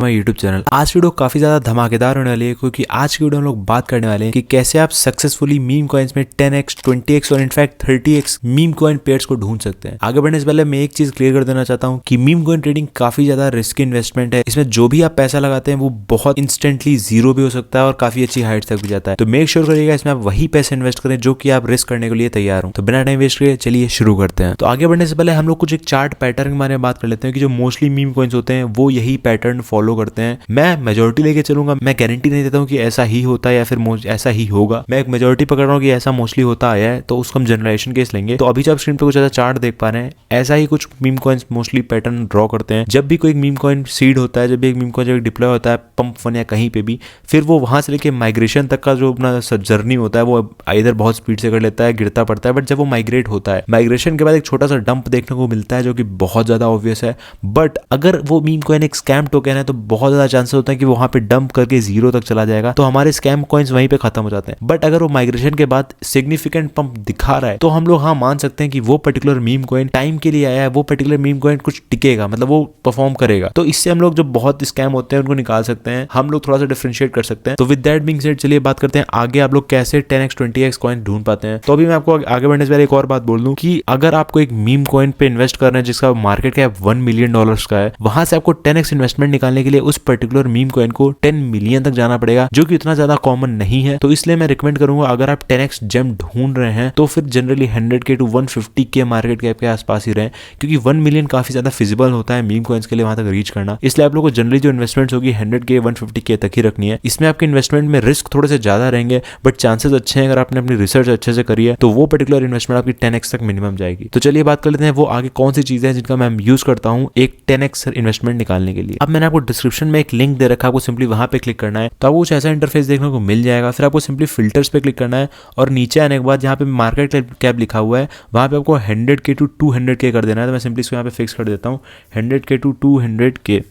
हमारे YouTube channel. आज video काफी ज्यादा धमाकेदार होने वाली है क्योंकि आज की वीडियो हम लोग बात करने वाले हैं कि कैसे आप सक्सेसफुली मीम कॉइन्स में 10x 20x और in fact 30x meme coin pairs को ढूंढ सकते हैं। आगे बढ़ने से पहले मैं एक चीज क्लियर कर देना चाहता हूं कि मीम कॉइन ट्रेडिंग काफी ज्यादा रिस्की इन्वेस्टमेंट है। इसमें जो भी आप पैसा लगाते हैं वो बहुत इंस्टेंटली जीरो भी हो सकता है और काफी अच्छी हाइट तक भी जाता है। तो मेक श्योर करिएगा इसमें आप वही पैसे इन्वेस्ट करें जो कि आप रिस्क करने के लिए तैयार हो। तो बिना टाइम वेस्ट किए चलिए शुरू करते हैं। तो आगे बढ़ने से पहले हम लोग कुछ एक चार्ट पैटर्न के बारे में बात कर लेते हैं कि जो मोस्टली मीम कॉइन्स होते हैं वो यही पैटर्न फॉलो करते हैं। मैं मेजोरिटी लेके चलूंगा, मैं गारंटी नहीं देता हूँ कि ऐसा ही होता है या फिर ऐसा ही होगा। मैं एक मेजोरिटी पकड़ रहा हूँ कि ऐसा मोस्टली होता आया है, तो उसको हम जनरलाइजेशन केस लेंगे। तो अभी जो आप स्क्रीन पे कुछ ऐसा चार्ट देख पा रहे हैं, ऐसा ही कुछ meme coins mostly pattern draw करते हैं। जब भी कोई मीम कॉइन सीड होता है, जब भी एक मीम कॉइन जब डिप्लॉय होता है पंप वन या कहीं पे भी, फिर वो वहां से लेके माइग्रेशन तक का जो अपना जर्नी होता है वो इधर बहुत स्पीड से कर लेता है, गिरता पड़ता है। बट जब वो माइग्रेट होता है, माइग्रेशन के बाद एक छोटा सा डंप देखने को मिलता है जो कि बहुत ज्यादा ऑब्वियस है। बट अगर वो मीम कॉइन एक स्कैम टोकन है तो बहुत ज्यादा चांसेस होता है कि वहां पे डंप करके जीरो तक चला जाएगा, तो हमारे स्कैम कॉइन्स वहीं पे खत्म हो जाते हैं। बट अगर वो माइग्रेशन के बाद सिग्निफिकेंट पंप दिखा रहा है तो हम लोग मान सकते हैं कि वो पर्टिकुलर मीम कॉइन टाइम के लिए आया है, वो पर्टिकुलर मीम कॉइन कुछ टिकेगा, मतलब वो परफॉर्म करेगा। तो इससे हम लोग जो बहुत स्कैम होते हैं उनको निकाल सकते हैं, हम लोग थोड़ा सा डिफरेंशिएट कर सकते हैं। तो विद दैट बीइंग सेड चलिए बात करते हैं आगे आप लोग कैसे 10x 20x कॉइन ढूंढ पाते हैं। तो अभी मैं आपको आगे बढ़ने से पहले एक और बात बोल दूं कि अगर आपको एक मीम कॉइन पे इन्वेस्ट करना है जिसका मार्केट कैप $1 मिलियन का है, वहां से आपको 10x इन्वेस्टमेंट निकालने के लिए उस पर्टिकुलर मीम कॉइन को 10 मिलियन तक जाना पड़ेगा, जो कि इतना ज्यादा कॉमन नहीं है। तो इसलिए मैं रिकमेंड करूंगा अगर आप 10x जेम ढूंढ रहे हैं तो फिर generally 100K to 150K market cap के आसपास ही रहें, क्योंकि 1 मिलियन काफी ज्यादा फिजिबल होता है मीम कॉइन्स के लिए वहां तक रीच करना। इसलिए आप लोगों को जनरली जो इन्वेस्टमेंट होगी 100K 150K तक ही रखनी है। इसमें आपके इन्वेस्टमेंट में रिस्क थोड़े से ज्यादा रहेंगे, बट चांसेस अच्छे हैं अगर आपने अपनी रिसर्च अच्छे से करी है तो वो पर्टिकुलर इन्वेस्टमेंट आपकी 10x तक मिनिमम जाएगी। तो चलिए बात कर लेते हैं वो आगे कौन सी चीजें हैं जिनका मैं यूज करता हूँ एक 10x इन्वेस्टमेंट निकालने के लिए। अब मैंने आपको डिस्क्रिप्शन में एक लिंक दे रखा है, आपको सिंपली वहां पे क्लिक करना है तो आपको कुछ ऐसा इंटरफेस देखने को मिल जाएगा। फिर आपको सिंपली फिल्टर्स पे क्लिक करना है और नीचे आने के बाद जहाँ पे मार्केट कैप लिखा हुआ है वहां पे आपको 100K to 200K कर देना है। तो मैं सिंपली इसको यहाँ पे फिक्स कर देता हूँ 100K to 200K।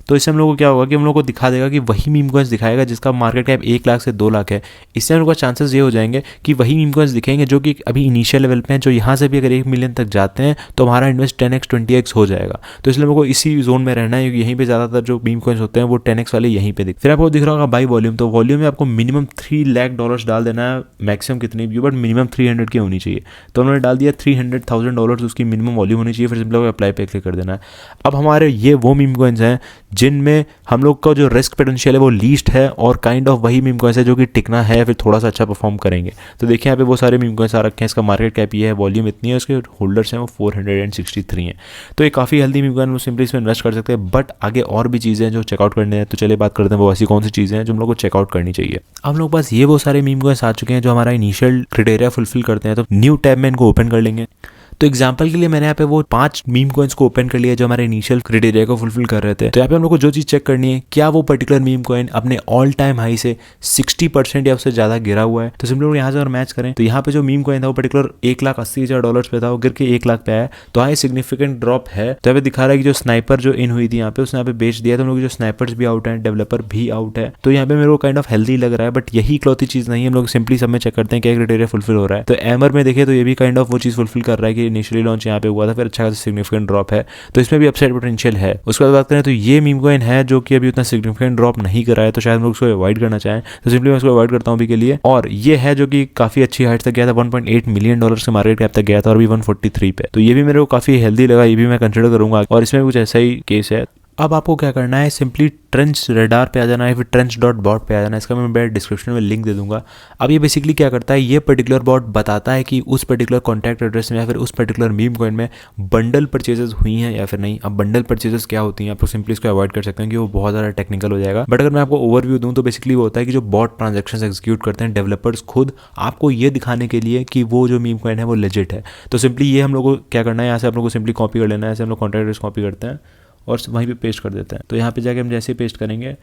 तो इससे हम लोग को क्या होगा कि हम लोग को दिखा देगा कि वही मीम कॉइन्स दिखाएगा जिसका मार्केट कैप 1 लाख से 2 लाख है। इससे हम लोग का चांसेस ये हो जाएंगे कि वही मीम कॉइन्स दिखेंगे जो कि अभी इनिशियल लेवल पे हैं, जो यहाँ से भी अगर 1 मिलियन तक जाते हैं तो हमारा इन्वेस्ट 10x 20x हो जाएगा। तो इसलिए हम लोग को इसी जोन में रहना है क्योंकि यहीं पे ज़्यादातर जो मीम कॉइन्स होते हैं वो 10x वाले यहीं पे फिर आपको दिख रहा होगा बाई वॉल्यूम। तो वॉल्यूम में आपको मिनिमम $3 लाख डाल देना है, मैक्सिमम कितनी भी हो बट मिनिमम 300K होनी चाहिए। तो उन्होंने डाल दिया $300,000 उसकी मिनिमम वॉल्यूम होनी चाहिए। फिर सिंपल अप्लाई पे क्लिक कर देना है। अब हमारे ये वो मीम कॉइन्स हैं जिनमें हम लोग का जो रिस्क पोटेंशियल है वो लीस्ट है और काइंड ऑफ वही मीम कॉइन्स है जो कि टिकना है, फिर थोड़ा सा अच्छा परफॉर्म करेंगे। तो देखिए यहाँ पे वो सारे मीम कॉइन्स आ रखे हैं, इसका मार्केट कैप ये है, वॉल्यूम इतनी है, उसके होल्डर्स हैं वो 463 हैं। तो ये काफ़ी हेल्दी मीम कॉइन, वो सिंपली इसमें इन्वेस्ट कर सकते हैं। बट आगे और भी चीज़ें हैं जो चेकआउट करने हैं। तो चलिए बात करते हैं वो ऐसी कौन सी चीज़ें हैं जो हम लोग को चेकआउट करनी चाहिए। अब लोग पास ये वो सारे मीम कॉइन्स आ चुके हैं जो हमारा इनिशियल क्राइटेरिया फुलफिल करते हैं। तो न्यू टैब में इनको ओपन कर लेंगे। तो एग्जाम्पल के लिए मैंने यहाँ पे वो 5 मीम कॉइन्स को ओपन कर लिया जो हमारे इनिशियल क्राइटेरिया को फुलफिल कर रहे थे। तो यहाँ पे हम लोग को जो चीज़ चेक करनी है, क्या वो पर्टिकुलर मीम कॉइन अपने ऑल टाइम हाई से 60% या उससे ज़्यादा गिरा हुआ है। तो सिंपली लोग यहाँ से अगर मैच करें तो यहाँ पे जो मीम कॉइन था वो पर्टिकुलर $1,80,000 पे था, वो गिर के 1 लाख पे आया। तो हाँ सिग्निफिकेंट ड्रॉप है। तो यहाँ पे दिखा रहा है कि जो स्नाइपर जो इन हुई थी यहाँ पे उसने यहाँ पे बेच दिया। तो हम लोग जो स्नाइपर्स भी आउट है, डेवलपर भी आउट है। तो यहाँ पे मेरे को काइंड ऑफ हेल्दी लग रहा है। बट यही इकलौती चीज़ नहीं है, हम लोग सिंपली सब में चेक करते हैं क्या क्राइटेरिया फुलफिल हो रहा है। तो एमर में देखिए तो ये भी काइंड ऑफ वो चीज़ फुलफिल कर रहा है कि इनिशियली लॉन्च यहाँ पे हुआ था, फिर अच्छा खासा सिग्निफिकेंट ड्रॉप है। तो इसमें भी अपसाइड पोटेंशियल है। उसके बाद बात करें तो ये मीम कॉइन है जो कि अभी उतना सिग्निफिकेंट ड्रॉप नहीं करा है, तो शायद हम लोग उसको अवॉइड करना चाहें। तो सिंपली मैं उसको अवॉइड करता हूँ अभी के लिए। और ये है जो कि काफी अच्छी हाइट तक गया था, $1.8 मिलियन के मार्केट कैप तक गया था और अभी 143 पे। तो ये भी मेरे को काफी हेल्दी लगा, ये भी मैं कंसिडर करूंगा। और इसमें कुछ ऐसा ही केस है। अब आपको क्या करना है, सिंपली ट्रेंच रेडार पे आ जाना है, फिर trench.bot पे आ जाना है। इसका मैं डिस्क्रिप्शन में लिंक दे दूंगा। अब ये बेसिकली क्या करता है, ये पर्टिकुलर बॉट बताता है कि उस पर्टिकुलर कॉन्टैक्ट एड्रेस में या फिर उस पर्टिकुलर मीम कॉइन में बंडल परचेजेस हुई हैं या फिर नहीं। अब बंडल परचेजेस क्या होती हैं, आप लोग सिंपली इसको अवॉइड कर सकते हैं कि वो बहुत ज़्यादा टेक्निकल हो जाएगा। बट अगर मैं आपको ओवरव्यू दूँ तो बेसिकली वो होता है कि जो बॉट ट्रांजेक्शन एग्जीक्यूट करते हैं डेवलपर्स खुद, आपको ये दिखाने के लिए कि वो जो मीम कॉइन है वो लेजिट है। तो सिंपली ये हम लोग को क्या करना है, यहाँ से आप लोग को सिंपली कॉपी कर लेना है। ऐसे हम लोग कॉन्टैक्ट एड्रेस कॉपी करते हैं और वहीं पे पेस्ट कर देते हैं। तो यहाँ पे जाके हम जैसे पेस्ट करेंगे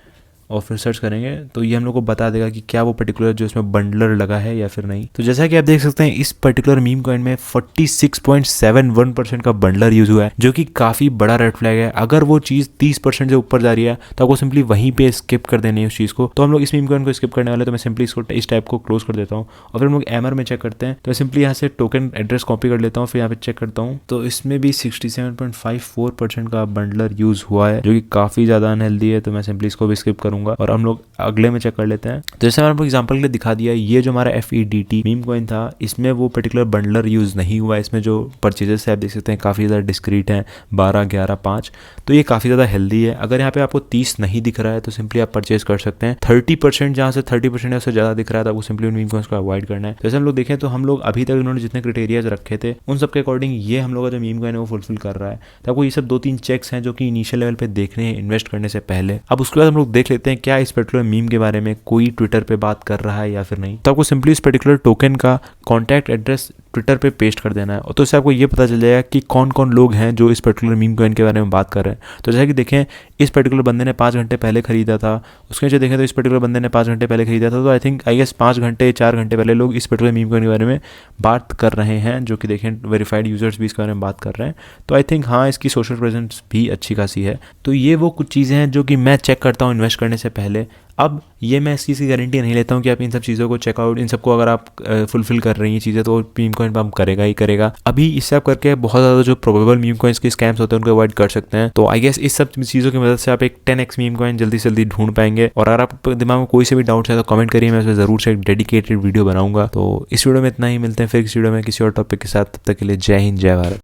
और फिर सर्च करेंगे तो ये हम लोग को बता देगा कि क्या वो पर्टिकुलर जो इसमें बंडलर लगा है या फिर नहीं। तो जैसा कि आप देख सकते हैं इस पर्टिकुलर मीम कॉइन में 46.71% का बंडलर यूज हुआ है, जो कि काफी बड़ा रेड फ्लैग है। अगर वो चीज 30% से ऊपर जा रही है तो आपको सिंपली वहीं पे स्किप कर देनी है उस चीज को। तो हम लोग इस मीम कॉइन को स्किप करने वाले, तो मैं सिंपली इसको इस टाइप को क्लोज कर देता हूँ और फिर हम लोग एमआर में चेक करते हैं। तो मैं सिंपली यहाँ से टोकन एड्रेस कॉपी कर लेता हूँ, फिर यहाँ पे चेक करता हूँ तो इसमें भी 67.54% का बंडलर यूज हुआ है, जो कि काफी ज्यादा अनहेल्दी है। तो मैं सिंपली इसको भी स्किप करूंगा और हम लोग अगले में चेक कर लेते हैं। तो जैसे मैंने एग्जांपल के लिए दिखा दिया, ये जो हमारा FEDT मीम कॉइन था इसमें वो पर्टिकुलर बंडलर यूज नहीं हुआ। इसमें जो परचेजेस है आप देख सकते हैं काफी ज्यादा डिस्क्रीट है, 12, 11, 5, तो ये काफी ज्यादा हेल्दी है। अगर यहाँ पे आपको 30 नहीं दिख रहा है तो सिंपली आप परचेज कर सकते हैं। 30% जहाँ से 30% है उससे ज्यादा दिख रहा है तो आपको सिंपली उन मीम कॉइन्स को अवॉइड करना है। जैसे हम लोग देखें तो हम लोग अभी तक इन्होंने जितने क्राइटेरियाज रखे थे उन सबके अकॉर्डिंग ये हम लोग का जो मीम कॉइन है वो फुलफिल कर रहा है। तो आपको ये सब 2-3 चेक्स हैं जो कि इनिशियल लेवल पे देखने हैं इन्वेस्ट करने से पहले। अब उसके बाद हम लोग देख लेते हैं क्या इस पर्टिकुलर मीम के बारे में कोई ट्विटर पे बात कर रहा है या फिर नहीं। तो आपको सिंपली इस पर्टिकुलर टोकन का कॉन्टैक्ट एड्रेस ट्विटर पे पेस्ट कर देना है और तो इससे आपको ये पता चल जाएगा कि कौन कौन लोग हैं जो इस पर्टिकुलर मीम कॉइन के बारे में बात कर रहे हैं। तो जैसा कि देखें इस पर्टिकुलर बंदे ने 5 घंटे पहले खरीदा था, उसके नीचे देखें तो इस पर्टिकुलर बंदे ने 5 घंटे पहले खरीदा था। तो आई गेस 5 घंटे 4 घंटे पहले लोग इस पर्टिकुलर मीम कॉइन के बारे में बात कर रहे हैं, जो कि देखें वेरीफाइड यूजर्स भी इसके बारे में बात कर रहे हैं। तो आई थिंक हाँ इसकी सोशल प्रेजेंस भी अच्छी खासी है। तो ये वो कुछ चीज़ें हैं जो कि मैं चेक करता हूँ इन्वेस्ट करने से पहले। अब ये मैं इस चीज़ की गारंटी नहीं लेता हूँ कि आप इन सब चीज़ों को चेकआउट, इन सबको अगर आप फुलफिल कर रही हैं चीज़ें तो मीम कॉइन पंप करेगा ही करेगा। अभी इससे आप करके बहुत ज़्यादा जो प्रोबेबल मीम कॉइन्स के स्कैम्स होते हैं उनको अवॉइड कर सकते हैं। तो आई गेस इस सब चीज़ों की मदद से आप एक 10x मीम कॉइन जल्दी से जल्दी ढूंढ पाएंगे। और अगर आप दिमाग में कोई से भी डाउट्स है तो कमेंट करिए, मैं उसमें ज़रूर से एक डेडिकेटेड वीडियो बनाऊंगा। तो इस वीडियो में इतना ही, मिलते हैं फिर इस वीडियो में किसी और टॉपिक के साथ। तब तक के लिए जय हिंद, जय भारत।